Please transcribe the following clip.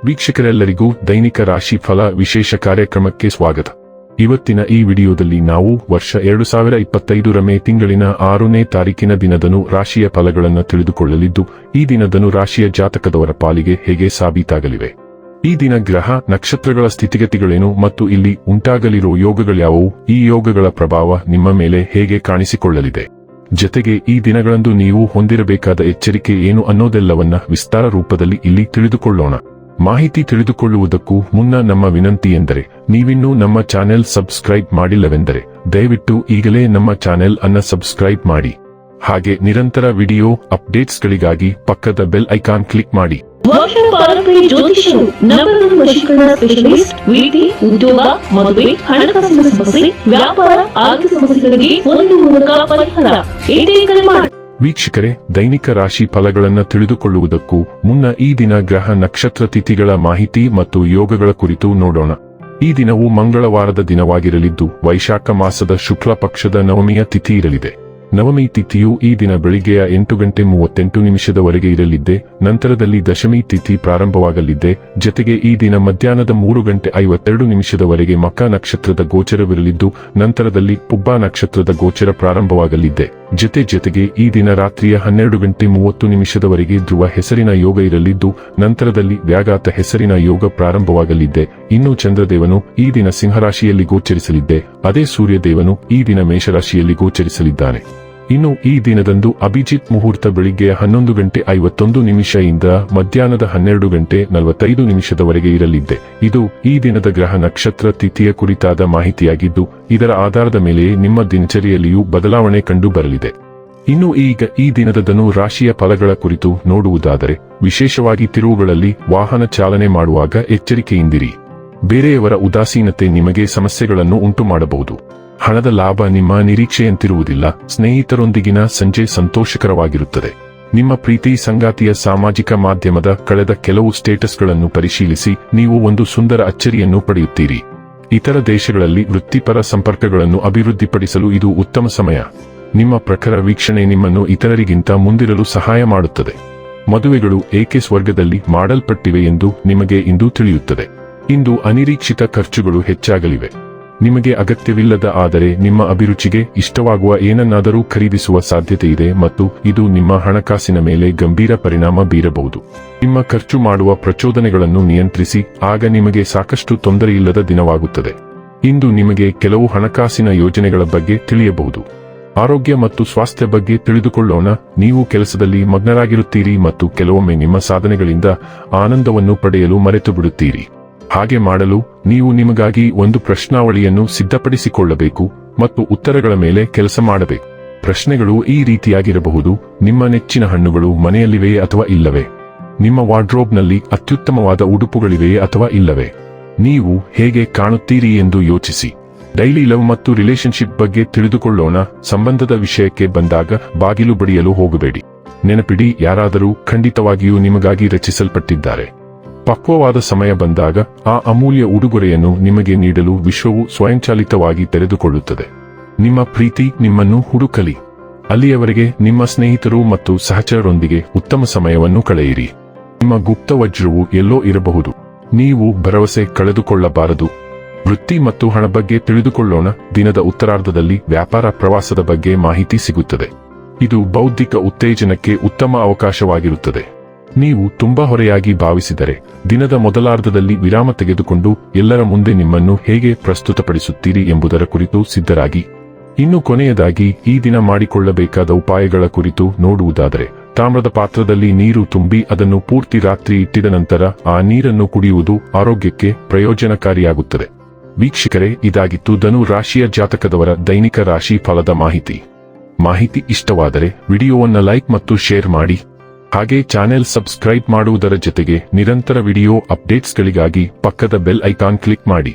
ವೀಕ್ಷಕರೆಲ್ಲರಿಗೂ ದೈನಿಕ ರಾಶಿ ಫಲ ವಿಶೇಷ ಕಾರ್ಯಕ್ರಮಕ್ಕೆ ಸ್ವಾಗತ. ಇವತ್ತಿನ ಈ ವಿಡಿಯೋದಲ್ಲಿ ನಾವು ವರ್ಷ 2025 ಮೇ ತಿಂಗಳಿನ 6ನೇ ತಾರೀಕಿನ ದಿನದನು ರಾಶಿಯ ಫಲಗಳನ್ನು ತಿಳಿದುಕೊಳ್ಳಲಿದ್ದು, ಈ ದಿನದನು ರಾಶಿಯ ಜಾತಕದವರ ಪಾಲಿಗೆ ಹೇಗೆ ಸಾಬೀತಾಗಲಿವೆ, ಈ ದಿನ ಗ್ರಹ ನಕ್ಷತ್ರಗಳ ಸ್ಥಿತಿಗತಿಗಳೇನು ಮತ್ತು ಇಲ್ಲಿ ಉಂಟಾಗಲಿರೋ ಯೋಗಗಳ್ಯಾವುವು, ಈ ಯೋಗಗಳ ಪ್ರಭಾವ ನಿಮ್ಮ ಮೇಲೆ ಹೇಗೆ ಕಾಣಿಸಿಕೊಳ್ಳಲಿದೆ, ಜೊತೆಗೆ ಈ ದಿನಗಳಂದು ನೀವು ಹೊಂದಿರಬೇಕಾದ ಎಚ್ಚರಿಕೆ ಏನು ಅನ್ನೋದೆಲ್ಲವನ್ನ ವಿಸ್ತಾರ ರೂಪದಲ್ಲಿ ಇಲ್ಲಿ ತಿಳಿದುಕೊಳ್ಳೋಣ. ಮಾಹಿತಿ ತಿಳಿದುಕೊಳ್ಳುವುದಕ್ಕೂ ಮುನ್ನ ನಮ್ಮ ವಿನಂತಿ ಎಂದರೆ, ನೀವಿನ್ನೂ ನಮ್ಮ ಚಾನೆಲ್ ಸಬ್ಸ್ಕ್ರೈಬ್ ಮಾಡಿಲ್ಲವೆಂದರೆ ದಯವಿಟ್ಟು ಈಗಲೇ ನಮ್ಮ ಚಾನೆಲ್ ಅನ್ನ ಸಬ್ಸ್ಕ್ರೈಬ್ ಮಾಡಿ. ಹಾಗೆ ನಿರಂತರ ವಿಡಿಯೋ ಅಪ್ಡೇಟ್ಸ್ಗಳಿಗಾಗಿ ಪಕ್ಕದ ಬೆಲ್ ಐಕಾನ್ ಕ್ಲಿಕ್ ಮಾಡಿ. ವರ್ಷದ ಪಾರಂಪರ್ಯ ಜ್ಯೋತಿಷರು, ನವರತ್ನ ವಶೀಕರಣ ಸ್ಪೆಷಲಿಸ್ಟ್, ವೃತ್ತಿ, ಉದ್ಯೋಗ, ಮದುವೆ, ಹಣಕಾಸಿನ ಸಮಸ್ಯೆ, ವ್ಯಾಪಾರ, ಆರೋಗ್ಯ ಸಮಸ್ಯೆಗಳಿಗೆ ಒಂದು ಮೂಲಕ ಪರಿಹಾರ. ಕರೆ ಮಾಡಿ. ವೀಕ್ಷಕರೇ, ದೈನಿಕ ರಾಶಿ ಫಲಗಳನ್ನು ತಿಳಿದುಕೊಳ್ಳುವುದಕ್ಕೂ ಮುನ್ನ ಈ ದಿನ ಗ್ರಹ ನಕ್ಷತ್ರ ತಿಥಿಗಳ ಮಾಹಿತಿ ಮತ್ತು ಯೋಗಗಳ ಕುರಿತು ನೋಡೋಣ. ಈ ದಿನವು ಮಂಗಳವಾರದ ದಿನವಾಗಿರಲಿದ್ದು, ವೈಶಾಖ ಮಾಸದ ಶುಕ್ಲ ಪಕ್ಷದ ನವಮಿಯ ತಿಥಿ ಇರಲಿದೆ. ನವಮಿ ತಿಥಿಯು ಈ ದಿನ ಬೆಳಿಗ್ಗೆಯ 8:38 ಇರಲಿದ್ದೆ. ನಂತರದಲ್ಲಿ ದಶಮಿ ತಿಥಿ ಪ್ರಾರಂಭವಾಗಲಿದ್ದೆ. ಜೊತೆಗೆ ಈ ದಿನ ಮಧ್ಯಾಹ್ನದ 3:52 ಮಖ ನಕ್ಷತ್ರದ ಗೋಚರವಿರಲಿದ್ದು, ನಂತರದಲ್ಲಿ ಪುಬ್ಬ ನಕ್ಷತ್ರದ ಗೋಚರ ಪ್ರಾರಂಭವಾಗಲಿದ್ದೆ. ಜೊತೆಗೆ ಈ ದಿನ ರಾತ್ರಿಯ 12:30 ಧ್ರುವ ಹೆಸರಿನ ಯೋಗ ಇರಲಿದ್ದು, ನಂತರದಲ್ಲಿ ವ್ಯಾಘಾತ ಹೆಸರಿನ ಯೋಗ ಪ್ರಾರಂಭವಾಗಲಿದ್ದೆ. ಇನ್ನು ಚಂದ್ರದೇವನು ಈ ದಿನ ಸಿಂಹರಾಶಿಯಲ್ಲಿ ಗೋಚರಿಸಲಿದ್ದೆ. ಅದೇ ಸೂರ್ಯದೇವನು ಈ ದಿನ ಮೇಷರಾಶಿಯಲ್ಲಿ ಗೋಚರಿಸಲಿದ್ದಾನೆ. ಇನ್ನು ಈ ದಿನದಂದು ಅಭಿಜಿತ್ ಮುಹೂರ್ತ ಬೆಳಿಗ್ಗೆಯ 11:51 ಇಂದ ಮಧ್ಯಾಹ್ನದ 12:45 ಇರಲಿದ್ದೆ. ಇದು ಈ ದಿನದ ಗ್ರಹ ನಕ್ಷತ್ರ ತಿಥಿಯ ಕುರಿತಾದ ಮಾಹಿತಿಯಾಗಿದ್ದು, ಇದರ ಆಧಾರದ ಮೇಲೆಯೇ ನಿಮ್ಮ ದಿನಚರಿಯಲ್ಲಿಯೂ ಬದಲಾವಣೆ ಕಂಡು ಬರಲಿದೆ. ಇನ್ನು ಈಗ ಈ ದಿನದ ರಾಶಿಯ ಫಲಗಳ ಕುರಿತು ನೋಡುವುದಾದರೆ, ವಿಶೇಷವಾಗಿ ತಿರುವುಗಳಲ್ಲಿ ವಾಹನ ಚಾಲನೆ ಮಾಡುವಾಗ ಎಚ್ಚರಿಕೆಯಿಂದಿರಿ. ಬೇರೆಯವರ ಉದಾಸೀನತೆ ನಿಮಗೆ ಸಮಸ್ಯೆಗಳನ್ನು ಉಂಟು ಮಾಡಬಹುದು. ಹಣದ ಲಾಭ ನಿಮ್ಮ ನಿರೀಕ್ಷೆಯಂತಿರುವುದಿಲ್ಲ. ಸ್ನೇಹಿತರೊಂದಿಗಿನ ಸಂಜೆ ಸಂತೋಷಕರವಾಗಿರುತ್ತದೆ. ನಿಮ್ಮ ಪ್ರೀತಿ ಸಂಗಾತಿಯ ಸಾಮಾಜಿಕ ಮಾಧ್ಯಮದ ಕಳೆದ ಕೆಲವು ಸ್ಟೇಟಸ್ಗಳನ್ನು ಪರಿಶೀಲಿಸಿ ನೀವು ಒಂದು ಸುಂದರ ಅಚ್ಚರಿಯನ್ನು ಪಡೆಯುತ್ತೀರಿ. ಇತರ ದೇಶಗಳಲ್ಲಿ ವೃತ್ತಿಪರ ಸಂಪರ್ಕಗಳನ್ನು ಅಭಿವೃದ್ಧಿಪಡಿಸಲು ಇದು ಉತ್ತಮ ಸಮಯ. ನಿಮ್ಮ ಪ್ರಖರ ವೀಕ್ಷಣೆ ನಿಮ್ಮನ್ನು ಇತರರಿಗಿಂತ ಮುಂದಿರಲು ಸಹಾಯ ಮಾಡುತ್ತದೆ. ಮದುವೆಗಳು ಏಕೆ ಸ್ವರ್ಗದಲ್ಲಿ ಮಾಡಲ್ಪಟ್ಟಿವೆ ಎಂದು ನಿಮಗೆ ಇಂದು ತಿಳಿಯುತ್ತದೆ. ಇಂದು ಅನಿರೀಕ್ಷಿತ ಖರ್ಚುಗಳು ಹೆಚ್ಚಾಗಲಿವೆ. ನಿಮಗೆ ಅಗತ್ಯವಿಲ್ಲದ ಆದರೆ ನಿಮ್ಮ ಅಭಿರುಚಿಗೆ ಇಷ್ಟವಾಗುವ ಏನನ್ನಾದರೂ ಖರೀದಿಸುವ ಸಾಧ್ಯತೆ ಇದೆ ಮತ್ತು ಇದು ನಿಮ್ಮ ಹಣಕಾಸಿನ ಮೇಲೆ ಗಂಭೀರ ಪರಿಣಾಮ ಬೀರಬಹುದು. ನಿಮ್ಮ ಖರ್ಚು ಮಾಡುವ ಪ್ರಚೋದನೆಗಳನ್ನು ನಿಯಂತ್ರಿಸಿ, ಆಗ ನಿಮಗೆ ಸಾಕಷ್ಟು ತೊಂದರೆಯಿಲ್ಲದ ದಿನವಾಗುತ್ತದೆ. ಇಂದು ನಿಮಗೆ ಕೆಲವು ಹಣಕಾಸಿನ ಯೋಜನೆಗಳ ಬಗ್ಗೆ ತಿಳಿಯಬಹುದು. ಆರೋಗ್ಯ ಮತ್ತು ಸ್ವಾಸ್ಥ್ಯ ಬಗ್ಗೆ ತಿಳಿದುಕೊಳ್ಳೋಣ. ನೀವು ಕೆಲಸದಲ್ಲಿ ಮಗ್ನರಾಗಿರುತ್ತೀರಿ ಮತ್ತು ಕೆಲವೊಮ್ಮೆ ನಿಮ್ಮ ಸಾಧನೆಗಳಿಂದ ಆನಂದವನ್ನು ಪಡೆಯಲು ಮರೆತು ಬಿಡುತ್ತೀರಿ. ಹಾಗೆ ಮಾಡಲು ನೀವು ನಿಮಗಾಗಿ ಒಂದು ಪ್ರಶ್ನಾವಳಿಯನ್ನು ಸಿದ್ಧಪಡಿಸಿಕೊಳ್ಳಬೇಕು ಮತ್ತು ಉತ್ತರಗಳ ಮೇಲೆ ಕೆಲಸ ಮಾಡಬೇಕು. ಪ್ರಶ್ನೆಗಳು ಈ ರೀತಿಯಾಗಿರಬಹುದು: ನಿಮ್ಮ ನೆಚ್ಚಿನ ಹಣ್ಣುಗಳು ಮನೆಯಲ್ಲಿವೆಯೇ ಅಥವಾ ಇಲ್ಲವೇ? ನಿಮ್ಮ ವಾರ್ಡ್ರೋಬ್ನಲ್ಲಿ ಅತ್ಯುತ್ತಮವಾದ ಉಡುಪುಗಳಿವೆಯೇ ಅಥವಾ ಇಲ್ಲವೇ? ನೀವು ಹೇಗೆ ಕಾಣುತ್ತೀರಿ ಎಂದು ಯೋಚಿಸಿ. ಡೈಲಿ ಲವ್ ಮತ್ತು ರಿಲೇಶನ್ಶಿಪ್ ಬಗ್ಗೆ ತಿಳಿದುಕೊಳ್ಳೋಣ. ಸಂಬಂಧದ ವಿಷಯಕ್ಕೆ ಬಂದಾಗ ಬಾಗಿಲು ಬಡಿಯಲು ಹೋಗಬೇಡಿ. ನೆನಪಿಡಿ, ಯಾರಾದರೂ ಖಂಡಿತವಾಗಿಯೂ ನಿಮಗಾಗಿ ರಚಿಸಲ್ಪಟ್ಟಿದ್ದಾರೆ. ಪಕ್ವವಾದ ಸಮಯ ಬಂದಾಗ ಆ ಅಮೂಲ್ಯ ಉಡುಗೊರೆಯನ್ನು ನಿಮಗೆ ನೀಡಲು ವಿಶ್ವವು ಸ್ವಯಂಚಾಲಿತವಾಗಿ ತೆರೆದುಕೊಳ್ಳುತ್ತದೆ. ನಿಮ್ಮ ಪ್ರೀತಿ ನಿಮ್ಮನ್ನು ಹುಡುಕಲಿ. ಅಲ್ಲಿಯವರೆಗೆ ನಿಮ್ಮ ಸ್ನೇಹಿತರು ಮತ್ತು ಸಹಚರರೊಂದಿಗೆ ಉತ್ತಮ ಸಮಯವನ್ನು ಕಳೆಯಿರಿ. ನಿಮ್ಮ ಗುಪ್ತ ವಜ್ರವು ಎಲ್ಲೋ ಇರಬಹುದು. ನೀವು ಭರವಸೆ ಕಳೆದುಕೊಳ್ಳಬಾರದು. ವೃತ್ತಿ ಮತ್ತು ಹಣ ಬಗ್ಗೆ ತಿಳಿದುಕೊಳ್ಳೋಣ. ದಿನದ ಉತ್ತರಾರ್ಧದಲ್ಲಿ ವ್ಯಾಪಾರ ಪ್ರವಾಸದ ಬಗ್ಗೆ ಮಾಹಿತಿ ಸಿಗುತ್ತದೆ. ಇದು ಬೌದ್ಧಿಕ ಉತ್ತೇಜನಕ್ಕೆ ಉತ್ತಮ ಅವಕಾಶವಾಗಿರುತ್ತದೆ. ನೀವು ತುಂಬಾ ಹೊರೆಯಾಗಿ ಭಾವಿಸಿದರೆ ದಿನದ ಮೊದಲಾರ್ಧದಲ್ಲಿ ವಿರಾಮ ತೆಗೆದುಕೊಂಡು ಎಲ್ಲರ ಮುಂದೆ ನಿಮ್ಮನ್ನು ಹೇಗೆ ಪ್ರಸ್ತುತಪಡಿಸುತ್ತೀರಿ ಎಂಬುದರ ಕುರಿತು ಸಿದ್ಧರಾಗಿ. ಇನ್ನು ಕೊನೆಯದಾಗಿ ಈ ದಿನ ಮಾಡಿಕೊಳ್ಳಬೇಕಾದ ಉಪಾಯಗಳ ಕುರಿತು ನೋಡುವುದಾದರೆ, ತಾಮ್ರದ ಪಾತ್ರದಲ್ಲಿ ನೀರು ತುಂಬಿ ಅದನ್ನು ಪೂರ್ತಿ ರಾತ್ರಿ ಇಟ್ಟಿದ ನಂತರ ಆ ನೀರನ್ನು ಕುಡಿಯುವುದು ಆರೋಗ್ಯಕ್ಕೆ ಪ್ರಯೋಜನಕಾರಿಯಾಗುತ್ತದೆ. ವೀಕ್ಷಕರೇ, ಇದಾಗಿತ್ತು ಧನು ರಾಶಿಯ ಜಾತಕದವರ ದೈನಿಕ ರಾಶಿ ಫಲದ ಮಾಹಿತಿ ಇಷ್ಟವಾದರೆ ವಿಡಿಯೋವನ್ನು ಲೈಕ್ ಮತ್ತು ಶೇರ್ ಮಾಡಿ. ಹಾಗೆ ಚಾನೆಲ್ ಸಬ್ಸ್ಕ್ರೈಬ್ ಮಾಡುವುದರ ಜೊತೆಗೆ ನಿರಂತರ ವಿಡಿಯೋ ಅಪ್ಡೇಟ್ಸ್ಗಳಿಗಾಗಿ ಪಕ್ಕದ ಬೆಲ್ ಐಕಾನ್ ಕ್ಲಿಕ್ ಮಾಡಿ.